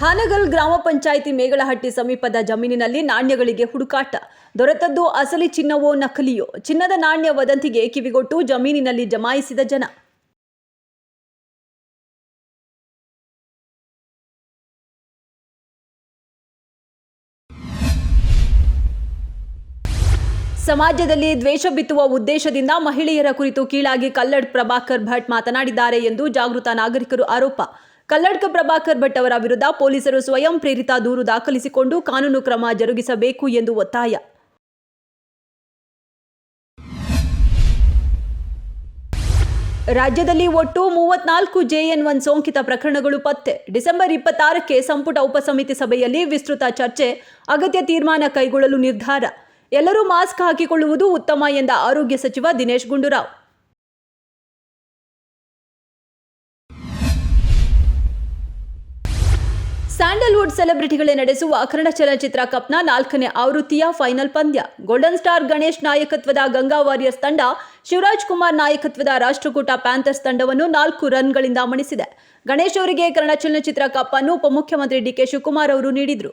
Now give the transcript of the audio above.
ಹಾನಗಲ್ ಗ್ರಾಮ ಪಂಚಾಯಿತಿ ಮೇಗಳಹಟ್ಟಿ ಸಮೀಪದ ಜಮೀನಿನಲ್ಲಿ ನಾಣ್ಯಗಳಿಗೆ ಹುಡುಕಾಟ. ದೊರೆತದ್ದು ಅಸಲಿ ಚಿನ್ನವೋ ನಕಲಿಯೋ? ಚಿನ್ನದ ನಾಣ್ಯ ವದಂತಿಗೆ ಕಿವಿಗೊಟ್ಟು ಜಮೀನಿನಲ್ಲಿ ಜಮಾಯಿಸಿದ ಜನ. ಸಮಾಜದಲ್ಲಿ ದ್ವೇಷ ಬಿತ್ತುವ ಉದ್ದೇಶದಿಂದ ಮಹಿಳೆಯರ ಕುರಿತು ಕೀಳಾಗಿ ಕಲ್ಲಡ್ ಪ್ರಭಾಕರ್ ಭಟ್ ಮಾತನಾಡಿದ್ದಾರೆ ಎಂದು ಜಾಗೃತ ನಾಗರಿಕರು ಆರೋಪ. ಕಲ್ಲಡ್ಕ ಪ್ರಭಾಕರ್ ಭಟ್ ಅವರ ವಿರುದ್ಧ ಪೊಲೀಸರು ಸ್ವಯಂ ಪ್ರೇರಿತ ದೂರು ದಾಖಲಿಸಿಕೊಂಡು ಕಾನೂನು ಕ್ರಮ ಜರುಗಿಸಬೇಕು ಎಂದು ಒತ್ತಾಯ. ರಾಜ್ಯದಲ್ಲಿ ಒಟ್ಟು 34 JN1 ಸೋಂಕಿತ ಪ್ರಕರಣಗಳು ಪತ್ತೆ. ಡಿಸೆಂಬರ್ 26ಕ್ಕೆ ಸಂಪುಟ ಉಪಸಮಿತಿ ಸಭೆಯಲ್ಲಿ ವಿಸ್ತೃತ ಚರ್ಚೆ, ಅಗತ್ಯ ತೀರ್ಮಾನ ಕೈಗೊಳ್ಳಲು ನಿರ್ಧಾರ. ಎಲ್ಲರೂ ಮಾಸ್ಕ್ ಹಾಕಿಕೊಳ್ಳುವುದು ಉತ್ತಮ ಎಂದ ಆರೋಗ್ಯ ಸಚಿವ ದಿನೇಶ್ ಗುಂಡೂರಾವ್. ಸ್ಯಾಂಡಲ್ವುಡ್ ಸೆಲೆಬ್ರಿಟಿಗಳೇ ನಡೆಸುವ ಕನ್ನಡ ಚಲನಚಿತ್ರ ಕಪ್ನ 4ನೇ ಆವೃತ್ತಿಯ ಫೈನಲ್ ಪಂದ್ಯ. ಗೋಲ್ಡನ್ ಸ್ಟಾರ್ ಗಣೇಶ್ ನಾಯಕತ್ವದ ಗಂಗಾ ವಾರಿಯರ್ಸ್ ತಂಡ ಶಿವರಾಜ್ ಕುಮಾರ್ ನಾಯಕತ್ವದ ರಾಷ್ಟ್ರಕೂಟ ಪ್ಯಾಂಥರ್ಸ್ ತಂಡವನ್ನು 4 ರನ್ಗಳಿಂದ ಮಣಿಸಿದೆ. ಗಣೇಶ್ ಅವರಿಗೆ ಕನ್ನಡ ಚಲನಚಿತ್ರ ಕಪ್ ಅನ್ನು ಉಪಮುಖ್ಯಮಂತ್ರಿ DK ಶಿವಕುಮಾರ್ ಅವರು ನೀಡಿದರು.